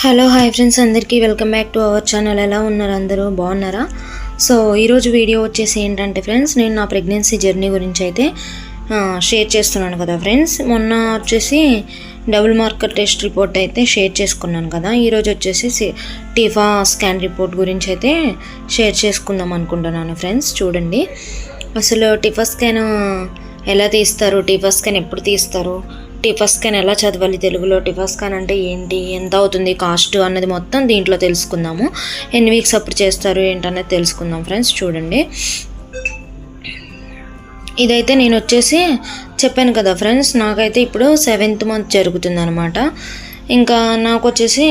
Hello hi friends, అందరికీ welcome back to our channel. ఎలా ఉన్నారు? అందరూ బాగున్నారా? సో ఈరోజు వీడియో వచ్చేసి ఏంటంటే ఫ్రెండ్స్, నేను నా ప్రెగ్నెన్సీ జర్నీ గురించి అయితే షేర్ చేస్తున్నాను కదా ఫ్రెండ్స్. మొన్న వచ్చేసి డబుల్ మార్కర్ టెస్ట్ రిపోర్ట్ అయితే షేర్ చేసుకున్నాను కదా. ఈరోజు వచ్చేసి టీఫా స్కాన్ రిపోర్ట్ గురించి అయితే షేర్ చేసుకుందాం అనుకుంటున్నాను ఫ్రెండ్స్. చూడండి, అసలు టీఫా స్కాన్ ఎలా తీస్తారు, టీఫా స్కాన్ ఎప్పుడు తీస్తారు, టీఫా స్కాన్ ఎలా చదవాలి తెలుగులో, టీఫా స్కాన్ అంటే ఏంటి, ఎంత అవుతుంది కాస్ట్ అన్నది మొత్తం దీంట్లో తెలుసుకుందాము. ఎన్ని వీక్స్ అప్పుడు చేస్తారు ఏంటనేది తెలుసుకుందాం ఫ్రెండ్స్. చూడండి, ఇదైతే నేను వచ్చేసి చెప్పాను కదా ఫ్రెండ్స్, నాకైతే ఇప్పుడు 7th మంత్ జరుగుతుంది అనమాట. ఇంకా నాకు వచ్చేసి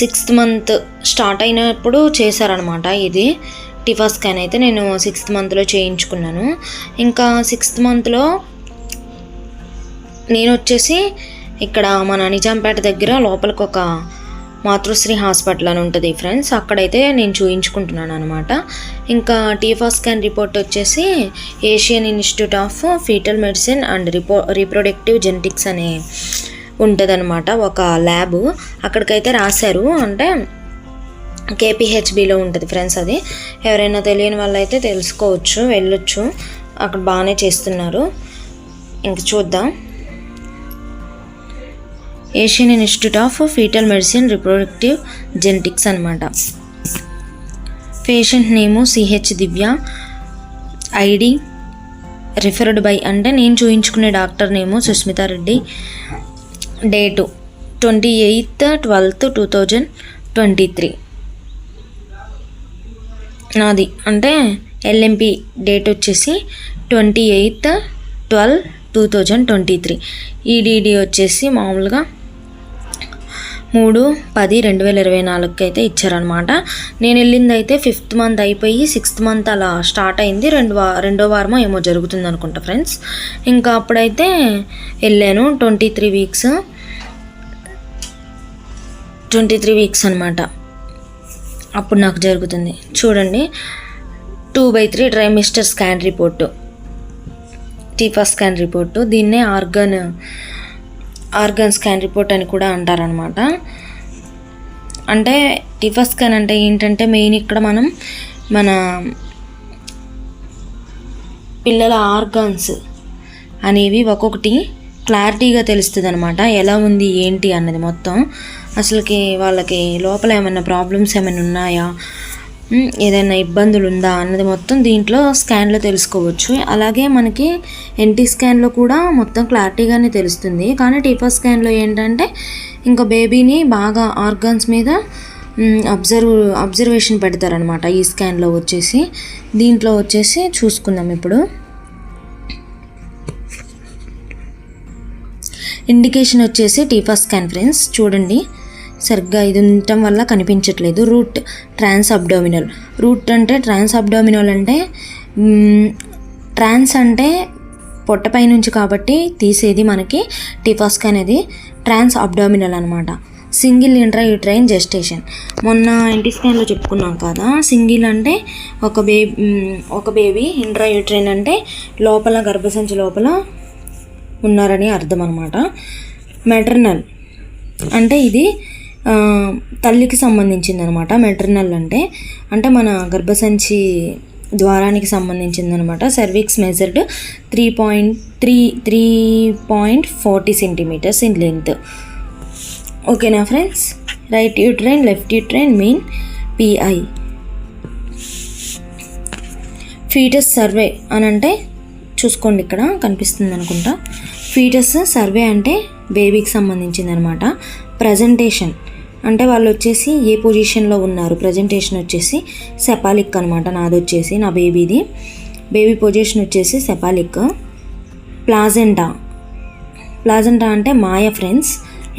6th మంత్ స్టార్ట్ అయినప్పుడు చేశారనమాట. ఇది టీఫా స్కాన్ అయితే నేను 6th మంత్లో చేయించుకున్నాను. ఇంకా 6th మంత్లో నేను వచ్చేసి ఇక్కడ మన నిజాంపేట దగ్గర లోపలికి ఒక మాతృశ్రీ హాస్పిటల్ అని ఉంటుంది ఫ్రెండ్స్, అక్కడైతే నేను చూయించుకుంటున్నాను అనమాట. ఇంకా టీఫా స్కాన్ రిపోర్ట్ వచ్చేసి Asian institute of foetal medicine and reproductive genetics అని ఉంటుంది అనమాట, ఒక ల్యాబ్. అక్కడికైతే రాశారు, అంటే కేపీహెచ్బిలో ఉంటుంది ఫ్రెండ్స్. అది ఎవరైనా తెలియని వాళ్ళు అయితే తెలుసుకోవచ్చు, వెళ్ళొచ్చు, అక్కడ బాగానే చేస్తున్నారు. ఇంక చూద్దాం. Asian institute of foetal medicine reproductive genetics అనమాట. Patient name CH Divya, ID referred by, అంటే నేను చూయించుకునే doctor name Sushmita Reddy, date 28/12/2023, నాది అంటే ఎల్ఎంపి డేట్ వచ్చేసి 28/12/2023, ఈడీడీ వచ్చేసి మామూలుగా 3/10/2024 అయితే ఇచ్చారనమాట. నేను వెళ్ళింది అయితే 5th మంత్ అయిపోయి 6th మంత్ అలా స్టార్ట్ అయింది. రెండో వారమో ఏమో జరుగుతుంది అనుకుంటా ఫ్రెండ్స్. ఇంకా అప్పుడైతే వెళ్ళాను. 23 వీక్స్ అనమాట అప్పుడు నాకు జరుగుతుంది. చూడండి, 2/3 trimester scan report, TIFFA scan report. దీన్నే ఆర్గన్ స్కాన్ రిపోర్ట్ అని కూడా అంటారనమాట. అంటే టీఫా స్కాన్ అంటే ఏంటంటే మెయిన్ ఇక్కడ మన పిల్లల ఆర్గాన్స్ అనేవి ఒక్కొక్కటి క్లారిటీగా తెలుస్తుంది అనమాట, ఎలా ఉంది ఏంటి అన్నది మొత్తం. అసలుకి వాళ్ళకి లోపల ఏమైనా ప్రాబ్లమ్స్ ఏమైనా ఉన్నాయా, ఏదైనా ఇబ్బందులు ఉందా అన్నది మొత్తం దీంట్లో స్కాన్లో తెలుసుకోవచ్చు. అలాగే మనకి ఎన్టీ స్కాన్లో కూడా మొత్తం క్లారిటీగానే తెలుస్తుంది. కానీ స్కాన్లో ఏంటంటే ఇంకా బేబీని బాగా ఆర్గాన్స్ మీద అబ్జర్వేషన్ పెడతారనమాట. ఈ స్కాన్లో వచ్చేసి దీంట్లో వచ్చేసి చూసుకుందాం ఇప్పుడు. ఇండికేషన్ వచ్చేసి టీఫా స్కాన్ ఫ్రెండ్స్. చూడండి, సరిగ్గా ఇది ఉండటం వల్ల కనిపించట్లేదు. రూట్ ట్రాన్స్ అబ్డామినల్. రూట్ అంటే ట్రాన్స్ అబ్డామినల్ అంటే ట్రాన్స్ అంటే పొట్టపై నుంచి కాబట్టి తీసేది మనకి టీఫా స్కాన్ అనేది ట్రాన్స్ అబ్డామినల్ అనమాట. సింగిల్ ఇంట్రాయూట్రైన్ జెస్టేషన్ మొన్న ఎన్టీ స్కాన్లో చెప్పుకున్నాం కదా. సింగిల్ అంటే ఒక బేబీ, ఇంట్రాయూట్రైన్ అంటే లోపల గర్భసంచి లోపల ఉన్నారని అర్థం అనమాట. మెటర్నల్ అంటే ఇది తల్లికి సంబంధించింది అనమాట. మెటర్నల్ అంటే మన గర్భసంచి ద్వారానికి సంబంధించింది అనమాట. Cervix measured 3.40 centimetres in length. ఓకేనా friends. Right uterine, left uterine, main PI. Foetus survey అని అంటే చూసుకోండి, ఇక్కడ కనిపిస్తుంది అనుకుంటా. ఫీటస్ సర్వే అంటే బేబీకి సంబంధించింది అనమాట. ప్రజెంటేషన్ అంటే వాళ్ళు వచ్చేసి ఏ పొజిషన్లో ఉన్నారు. ప్రజెంటేషన్ వచ్చేసి సెపాలిక్ అనమాట. నాది వచ్చేసి నా బేబీ పొజిషన్ వచ్చేసి సెపాలిక్. ప్లాజెంటా అంటే మాయ ఫ్రెండ్స్.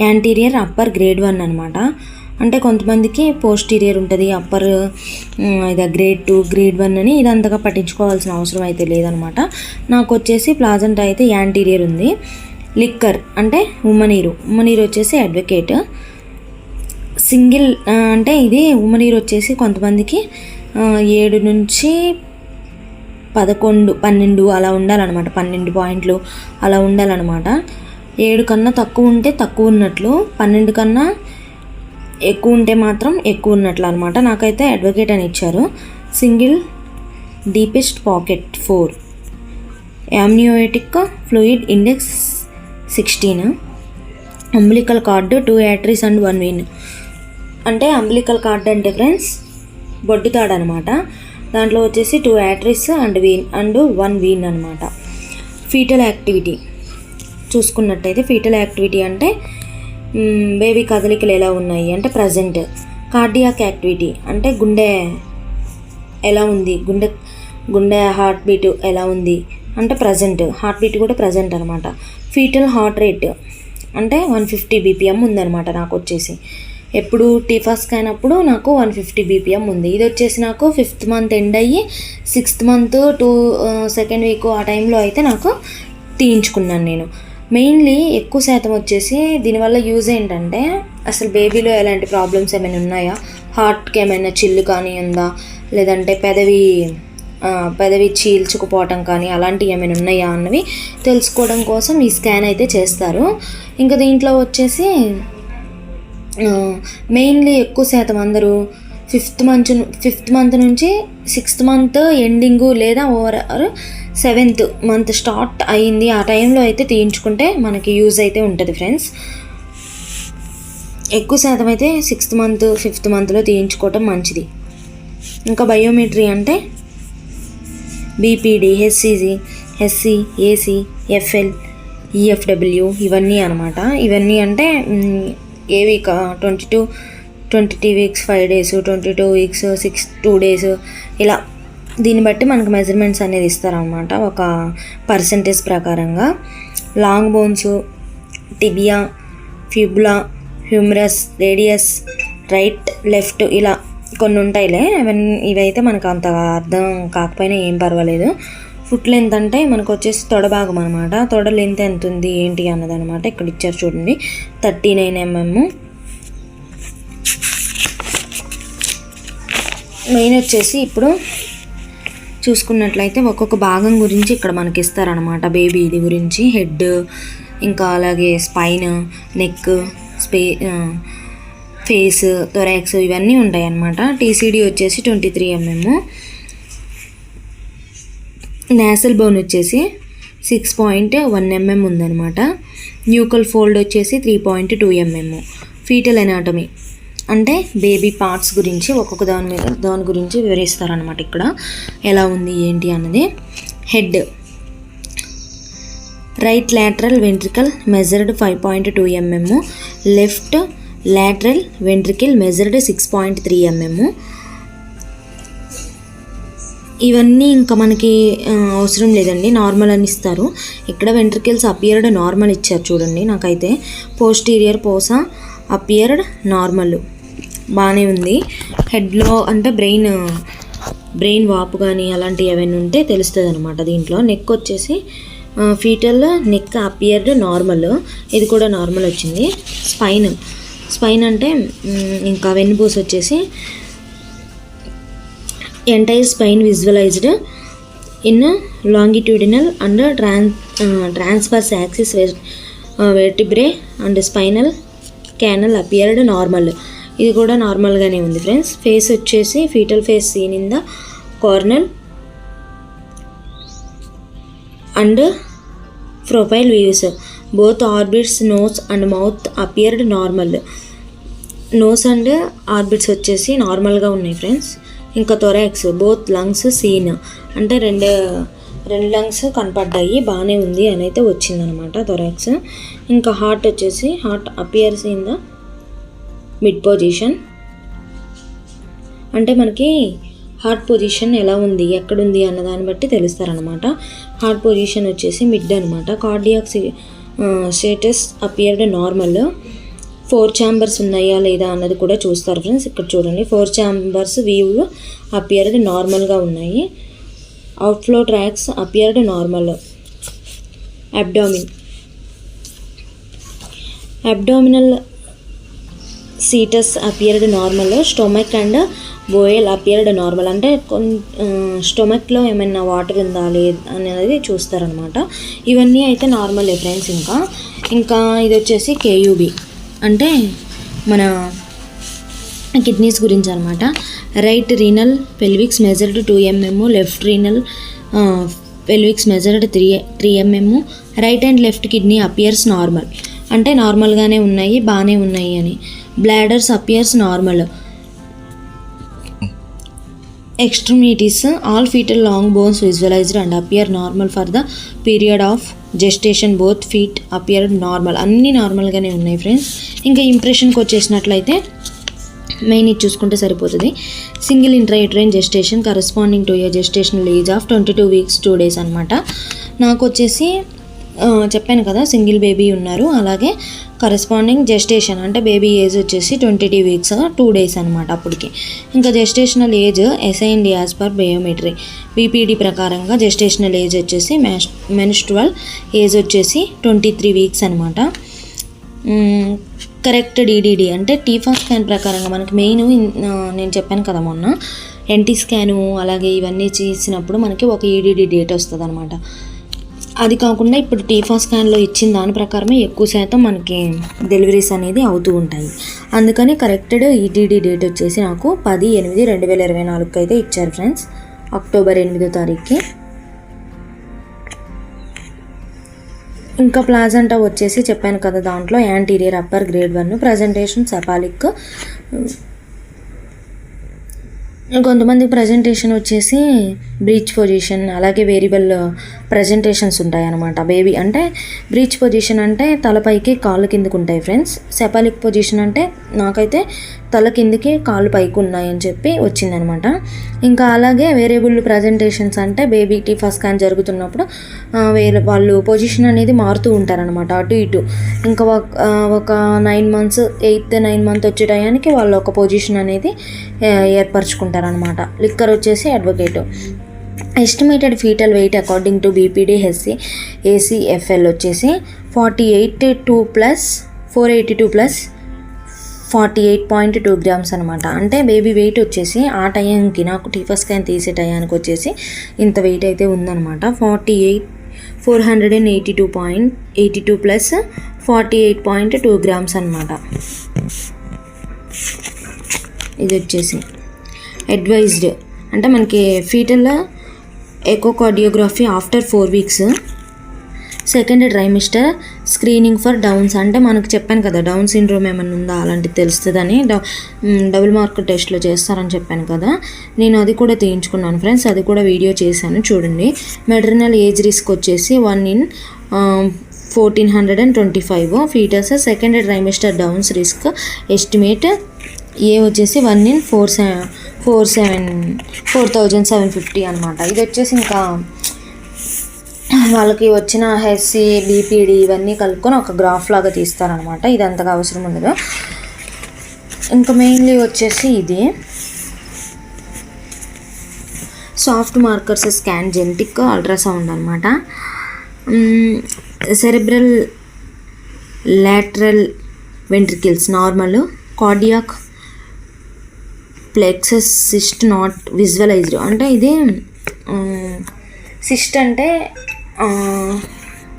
యాంటీరియర్ అప్పర్ గ్రేడ్ 1 అనమాట. అంటే కొంతమందికి పోస్టీరియర్ ఉంటుంది, అప్పర్ ఇది గ్రేడ్ 2, గ్రేడ్ 1 అని. ఇది అంతగా పట్టించుకోవాల్సిన అవసరం అయితే లేదనమాట. నాకు వచ్చేసి ప్లాజెంటా అయితే యాంటీరియర్ ఉంది. లిక్కర్ అంటే ఉమ్మనీరు వచ్చేసి అడ్వకేట్. సింగిల్ అంటే ఇది ఉమ్మనీరు వచ్చేసి కొంతమందికి 7 నుంచి 11, 12 అలా ఉండాలన్నమాట. 12 పాయింట్లు అలా ఉండాలన్నమాట. 7 కన్నా తక్కువ ఉంటే తక్కువ ఉన్నట్లు, 12 కన్నా ఎక్కువ ఉంటే మాత్రం ఎక్కువ ఉన్నట్లు అనమాట. నాకైతే అడ్వకేట్ అని ఇచ్చారు. Single deepest pocket 4, amniotic fluid index 16, umbilical cord 2 arteries and 1 vein. అంటే అంబ్లికల్ కార్డ్ అంటే ఫ్రెండ్స్ బొడ్డు తాడు అనమాట. దాంట్లో వచ్చేసి 2 యాట్రీస్ అండ్ 1 వీన్ అనమాట. ఫీటల్ యాక్టివిటీ చూసుకున్నట్టయితే ఫీటల్ యాక్టివిటీ అంటే బేబీ కదలికలు ఎలా ఉన్నాయి అంటే ప్రజెంట్. కార్డియాక్ యాక్టివిటీ అంటే గుండె ఎలా ఉంది, గుండె హార్ట్ బీట్ ఎలా ఉంది అంటే ప్రజెంట్. హార్ట్ బీట్ కూడా ప్రజెంట్ అనమాట. ఫీటల్ హార్ట్ రేట్ అంటే 150 BPM ఉందన్నమాట. నాకు వచ్చేసి ఎప్పుడు టీఫా స్కాన్ అప్పుడు నాకు 150 BPM ఉంది. ఇది వచ్చేసి నాకు 5th మంత్ ఎండ్ అయ్యి 6th మంత్ 2nd వీక్ ఆ టైంలో అయితే నాకు తీయించుకున్నాను నేను. మెయిన్లీ ఎక్కువ శాతం వచ్చేసి దీనివల్ల యూజ్ ఏంటంటే అసలు బేబీలో ఎలాంటి ప్రాబ్లమ్స్ ఏమైనా ఉన్నాయా, హార్ట్కి ఏమైనా చిల్లు కానీ ఉందా, లేదంటే పెదవి చీల్చుకుపోవటం కానీ అలాంటివి ఏమైనా ఉన్నాయా అన్నవి తెలుసుకోవడం కోసం ఈ స్కాన్ అయితే చేస్తారు. ఇంకా దీంట్లో వచ్చేసి మెయిన్లీ ఎక్కువ శాతం అందరూ 5th మంత్ నుంచి 6th మంత్ ఎండింగు లేదా ఓవర్ 7th మంత్ స్టార్ట్ అయ్యింది ఆ టైంలో అయితే తీయించుకుంటే మనకి యూజ్ అయితే ఉంటుంది ఫ్రెండ్స్. ఎక్కువ శాతం అయితే 6th మంత్ 5th మంత్లో తీయించుకోవటం మంచిది. ఇంకా బయోమెట్రీ అంటే BPD, HCG, SC, AC, FL, EFW ఇవన్నీ అనమాట. ఇవన్నీ అంటే ఏ week 22 weeks 5 days, 22 weeks 2 days ఇలా దీన్ని బట్టి మనకు మెజర్మెంట్స్ అనేది ఇస్తారనమాట ఒక పర్సంటేజ్ ప్రకారంగా. Long bones, tibia, fibula, humorous, radius, right left ఇలా కొన్ని ఉంటాయిలే. ఇవైతే మనకు అంత అర్థం కాకపోయినా ఏం పర్వాలేదు. ఫుట్ లెంత్ అంటే మనకు వచ్చేసి తొడ భాగం అనమాట. తొడ లెంత్ ఎంత ఉంది ఏంటి అన్నదనమాట. ఇక్కడ ఇచ్చారు చూడండి 39 mm. మెయిన్ వచ్చేసి ఇప్పుడు చూసుకున్నట్లయితే ఒక్కొక్క భాగం గురించి ఇక్కడ మనకి ఇస్తారనమాట. బేబీ ఇది గురించి హెడ్, ఇంకా అలాగే స్పైన్, నెక్, ఫేస్, థొరాక్స్ ఇవన్నీ ఉంటాయి అన్నమాట. టీసీడీ వచ్చేసి 23 mm. నేసల్ బోన్ వచ్చేసి 6.1 mm ఉందన్నమాట. న్యూకల్ ఫోల్డ్ వచ్చేసి 3.2 mm. ఫీటల్ ఎనాటమీ అంటే బేబీ పార్ట్స్ గురించి ఒక్కొక్క దాని గురించి వివరిస్తారనమాట ఇక్కడ ఎలా ఉంది ఏంటి అన్నది. Head right lateral ventricle measured 5.2 mm, left lateral ventricle measured 6.3 mm. ఇవన్నీ ఇంకా మనకి అవసరం లేదండి, నార్మల్ అని ఇస్తారు. ఇక్కడ వెంట్రికల్స్ అపియర్డ్ నార్మల్ ఇచ్చారు చూడండి. నాకైతే పోస్టీరియర్ పోసా అపియర్డ్ నార్మల్ బాగానే ఉంది. హెడ్లో అంటే బ్రెయిన్ వాపు కానీ అలాంటివి ఏమైనా ఉంటే తెలుస్తుంది అనమాట దీంట్లో. నెక్ వచ్చేసి ఫీటల్ నెక్ అపియర్డ్ నార్మల్, ఇది కూడా నార్మల్ వచ్చింది. స్పైన్ అంటే ఇంకా వెన్నుపూస వచ్చేసి entire spine visualized in longitudinal and transverse axis vertebrae and spinal canal appeared normal, ఇది కూడా నార్మల్గానే ఉంది ఫ్రెండ్స్. ఫేస్ వచ్చేసి fetal face seen in the coronal and profile views. Both orbits nose and mouth appeared normal. Nose and orbits వచ్చేసి నార్మల్గా ఉన్నాయి friends. ఇంకా thorax both lungs scene అంటే రెండు లంగ్స్ కనపడ్డాయి, బాగానే ఉంది అని అయితే వచ్చిందనమాట థొరాక్స్. ఇంకా హార్ట్ వచ్చేసి heart appears in the mid position అంటే మనకి హార్ట్ పొజిషన్ ఎలా ఉంది ఎక్కడుంది అన్న దాన్ని బట్టి తెలుస్తారనమాట. హార్ట్ పొజిషన్ వచ్చేసి మిడ్ అనమాట. Cardiac status appeared normal. 4 chambers ఉన్నాయా లేదా అన్నది కూడా చూస్తారు ఫ్రెండ్స్. ఇక్కడ చూడండి 4 chambers వ్యూలు అపియర్డ్ నార్మల్గా ఉన్నాయి. Outflow tracts appeared normal. Abdominal situs appeared normal. Stomach and bowel appeared normal అంటే స్టొమక్లో ఏమైనా వాటర్ ఉందా లేదు అనేది చూస్తారనమాట. ఇవన్నీ అయితే నార్మలే ఫ్రెండ్స్. ఇంకా ఇది వచ్చేసి కేయూబీ అంటే మన కిడ్నీస్ గురించి అనమాట. Right renal pelvis measured 2 mm, left renal pelvis measured 3 mm, right and left kidney appears normal, అంటే నార్మల్గానే ఉన్నాయి, బాగానే ఉన్నాయి అని. Bladders appears normal. Extremities all fetal long bones visualized and appear normal for the period of gestation. Both feet appear normal, అన్నీ నార్మల్గానే ఉన్నాయి friends. ఇంకా ఇంప్రెషన్కి వచ్చేసినట్లయితే మెయిన్ ఇది చూసుకుంటే సరిపోతుంది. Single intrauterine gestation corresponding to a gestational age of 22 weeks 2 days అనమాట. నాకు వచ్చేసి చెప్పాను కదా సింగిల్ బేబీ ఉన్నారు, అలాగే కరస్పాండింగ్ జెస్టేషన్ అంటే బేబీ ఏజ్ వచ్చేసి 22 weeks 2 days అనమాట. అప్పటికి ఇంకా gestational age assigned as per biometry PPD ప్రకారంగా జెస్టేషనల్ ఏజ్ వచ్చేసి మెన్స్ట్రువల్ ఏజ్ వచ్చేసి 23 weeks అనమాట. కరెక్ట్ డిడిడి అంటే టీఫా స్కాన్ ప్రకారంగా మనకి మెయిన్ నేను చెప్పాను కదా మొన్న ఎన్టీ స్కాను అలాగే ఇవన్నీ చేసినప్పుడు మనకి ఒక ఈడిడి డేట్ వస్తుంది అనమాట. అది కాకుండా ఇప్పుడు టీఫా స్కాన్లో ఇచ్చిన దాని ప్రకారమే ఎక్కువ శాతం మనకి డెలివరీస్ అనేది అవుతూ ఉంటాయి. అందుకని కరెక్టెడ్ ఈడిడి డేట్ వచ్చేసి నాకు 10/8/2024 అయితే ఇచ్చారు ఫ్రెండ్స్, అక్టోబర్ 8వ తారీఖుకి. ఇంకా ప్లాజంటా వచ్చేసి చెప్పాను కదా దాంట్లో యాంటీరియర్ అప్పర్ గ్రేడ్ 1, ప్రజెంటేషన్ సెపాలిక్. కొంతమంది ప్రజెంటేషన్ వచ్చేసి బ్రీచ్ పొజిషన్ అలాగే వేరియబుల్ ప్రజెంటేషన్స్ ఉంటాయి అన్నమాట. బేబీ అంటే బ్రీచ్ పొజిషన్ అంటే తలపైకి కాళ్ళు కిందకు ఉంటాయి ఫ్రెండ్స్. సెపాలిక్ పొజిషన్ అంటే నాకైతే తల కిందికి కాళ్ళు పైకి ఉన్నాయని చెప్పి వచ్చిందనమాట. ఇంకా అలాగే వేరియబుల్ ప్రజెంటేషన్స్ అంటే బేబీ టీఫా స్కాన్ జరుగుతున్నప్పుడు వాళ్ళు పొజిషన్ అనేది మారుతూ ఉంటారనమాట అటు ఇటు. ఇంకా ఒక 9 months 8th 9th month వచ్చే టయానికి వాళ్ళు ఒక పొజిషన్ అనేది ఏర్పరచుకుంటారనమాట. లిక్కర్ వచ్చేసి adequate. Estimated foetal weight according to BPD ACFL వచ్చేసి 48 + 482 + 48.2 grams అనమాట. అంటే బేబీ వెయిట్ వచ్చేసి ఆ టైంకి నాకు టీఫా స్కాన్ తీసే టయానికి వచ్చేసి ఇంత వెయిట్ అయితే ఉందన్నమాట. 482.82 + 48.2 grams అనమాట. ఇది వచ్చేసి అడ్వైజ్డ్ అంటే మనకి foetal echocardiography after 4 weeks, second trimester screening for Down's అంటే మనకు చెప్పాను కదా డౌన్ సిండ్రోమ్ ఏమైనా ఉందా అలాంటిది తెలుస్తుందని డబుల్ మార్క్ టెస్ట్లో చేస్తారని చెప్పాను కదా, నేను అది కూడా తీయించుకున్నాను ఫ్రెండ్స్, అది కూడా వీడియో చేశాను చూడండి. మెటర్నల్ ఏజ్ రిస్క్ వచ్చేసి 1 in 1425 ఫీటర్స్. Second trimester Down's risk estimate a వచ్చేసి 1 in 4750 అనమాట. ఇది వచ్చేసి ఇంకా వాళ్ళకి వచ్చిన హెచ్సి బీపీడీ ఇవన్నీ కలుపుకొని ఒక గ్రాఫ్ లాగా తీస్తారనమాట. ఇది అంతగా అవసరం ఉండదు. ఇంకా మెయిన్లీ వచ్చేసి ఇది soft markers scan genetic ultrasound అనమాట. Cerebral lateral ventricles normal, cardiac plexus cyst not visualized అంటే ఇది సిస్ట్ అంటే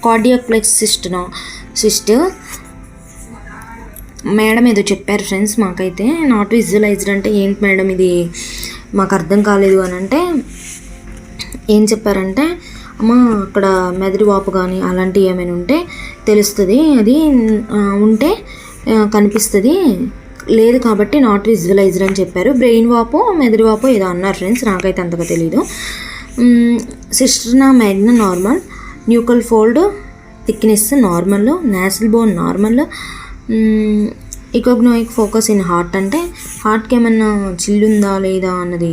కార్డియాక్ ప్లెక్స్ సిస్ట్ మేడం ఏదో చెప్పారు ఫ్రెండ్స్, మాకైతే నాట్ విజువలైజ్డ్ అంటే ఏంటి మేడం ఇది మాకు అర్థం కాలేదు అని అంటే ఏం చెప్పారంటే అమ్మ అక్కడ మెదడు వాపు కానీ అలాంటివి ఏమైనా ఉంటే తెలుస్తుంది, అది ఉంటే కనిపిస్తుంది, లేదు కాబట్టి నాట్ విజువలైజ్డ్ అని చెప్పారు. బ్రెయిన్ వాపో మెదడు వాపో ఏదో అన్నారు ఫ్రెండ్స్, నాకైతే అంతగా తెలీదు. Cisterna magna normal, nuchal fold thickness normal, nasal bone normal, echogenic focus in heart అంటే హార్ట్కి ఏమన్నా చిల్లుందా లేదా అన్నది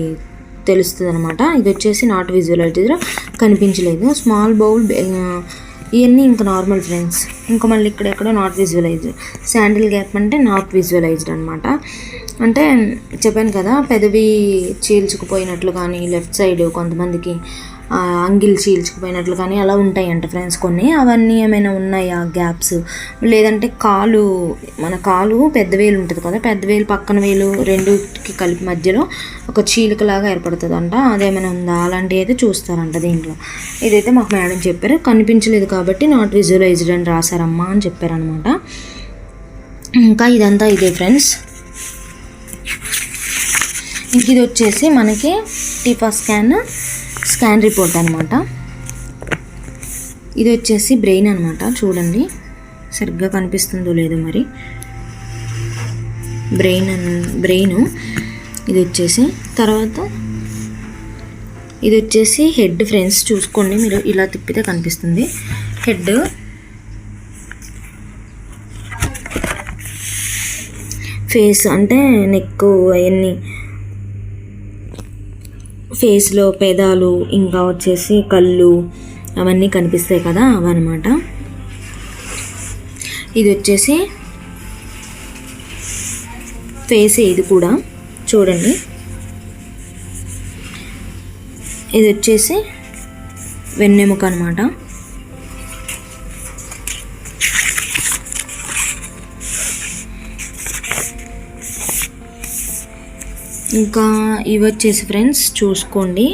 తెలుస్తుంది అనమాట. ఇది వచ్చేసి నాట్ విజువలైజ్డ్ కనిపించలేదు. స్మాల్ బౌల్ ఇవన్నీ ఇంకా నార్మల్ ఫ్రెండ్స్. ఇంకా మళ్ళీ ఇక్కడెక్కడ నాట్ విజువలైజ్డ్. శాండిల్ గ్యాప్ అంటే నాట్ విజువలైజ్డ్ అనమాట. అంటే చెప్పాను కదా పెదవి చీల్చుకుపోయినట్లు కానీ లెఫ్ట్ సైడ్ కొంతమందికి అంగిల్ చీల్చుకుపోయినట్లు కానీ అలా ఉంటాయంట ఫ్రెండ్స్ కొన్ని, అవన్నీ ఏమైనా ఉన్నాయా గ్యాప్స్, లేదంటే మన కాలు పెద్ద వేలు ఉంటుంది కదా, పెద్ద వేలు పక్కన వేలు రెండుకి కలిపి మధ్యలో ఒక చీలికలాగా ఏర్పడుతుంది అంట, అదేమైనా ఉందా అలాంటివి అయితే చూస్తారంట దీంట్లో. ఇదైతే మాకు మేడం చెప్పారు, కనిపించలేదు కాబట్టి నాట్ విజువలైజ్డ్ అని రాశారమ్మా అని చెప్పారనమాట. ఇంకా ఇదంతా ఇదే ఫ్రెండ్స్. ఇంక ఇది వచ్చేసి మనకి టీఫా స్కాన్ రిపోర్ట్ అనమాట. ఇది వచ్చేసి బ్రెయిన్ అనమాట. చూడండి సరిగ్గా కనిపిస్తుందో లేదో మరి. బ్రెయిన్ ఇది వచ్చేసి. తర్వాత ఇది వచ్చేసి హెడ్ ఫ్రెండ్స్. చూసుకోండి మీరు, ఇలా తిప్పితే కనిపిస్తుంది హెడ్. ఫేస్ అంటే నెక్, అవన్నీ ఫేస్లో పెదాలు, ఇంకా వచ్చేసి కళ్ళు, అవన్నీ కనిపిస్తాయి కదా, అవన్నమాట. ఇది వచ్చేసి ఫేస్. ఇది కూడా చూడండి. ఇది వచ్చేసి వెన్నెముక అనమాట. ఇంకా ఇవి వచ్చేసి ఫ్రెండ్స్ చూసుకోండి,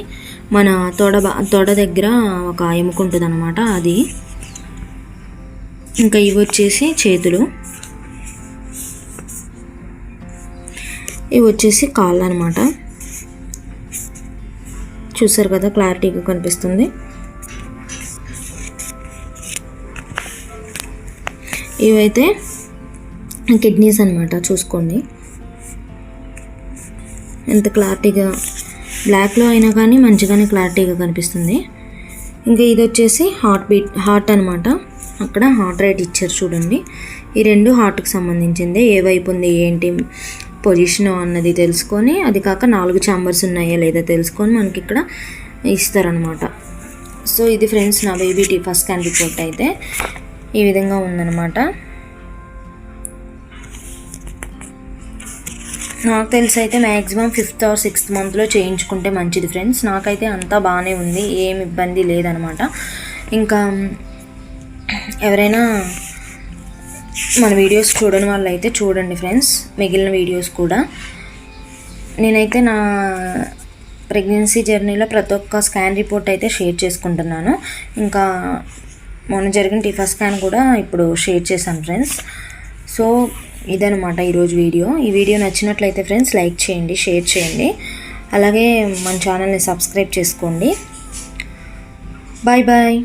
మన తొడ దగ్గర ఒక ఎముక ఉంటుంది అనమాట, అది. ఇంకా ఇవి వచ్చేసి చేతులు. ఇవి వచ్చేసి కాళ్ళు అనమాట. చూసారు కదా, క్లారిటీగా కనిపిస్తుంది. ఇవైతే కిడ్నీస్ అనమాట. చూసుకోండి ఎంత క్లారిటీగా, బ్లాక్లో అయినా కానీ మంచిగానే క్లారిటీగా కనిపిస్తుంది. ఇంకా ఇది వచ్చేసి హార్ట్ అనమాట. అక్కడ హార్ట్ రేట్ ఇచ్చారు చూడండి. ఈ రెండు హార్ట్కి సంబంధించింది. ఏ వైపు ఉంది ఏంటి పొజిషన్ అన్నది తెలుసుకొని, అది కాక 4 ఛాంబర్స్ ఉన్నాయా లేదా తెలుసుకొని మనకి ఇక్కడ ఇస్తారనమాట. సో ఇది ఫ్రెండ్స్ నా బేబీ టీఫా స్కాన్ రిపోర్ట్ అయితే ఈ విధంగా ఉందన్నమాట. నాకు తెలిసి అయితే మ్యాక్సిమం 5th or 6th మంత్లో చేయించుకుంటే మంచిది ఫ్రెండ్స్. నాకైతే అంతా బాగానే ఉంది, ఏం ఇబ్బంది లేదనమాట. ఇంకా ఎవరైనా మన వీడియోస్ చూడని వాళ్ళు అయితే చూడండి ఫ్రెండ్స్, మిగిలిన వీడియోస్ కూడా. నేనైతే నా ప్రెగ్నెన్సీ జర్నీలో ప్రతి ఒక్క స్కాన్ రిపోర్ట్ అయితే షేర్ చేసుకుంటున్నాను. ఇంకా మొన్న జరిగిన టీఫా స్కాన్ కూడా ఇప్పుడు షేర్ చేశాను ఫ్రెండ్స్. సో ఇదనమాట ఈరోజు వీడియో. ఈ వీడియో నచ్చినట్లయితే ఫ్రెండ్స్ లైక్ చేయండి, షేర్ చేయండి, అలాగే మన ఛానల్ని సబ్స్క్రైబ్ చేసుకోండి. Bye bye.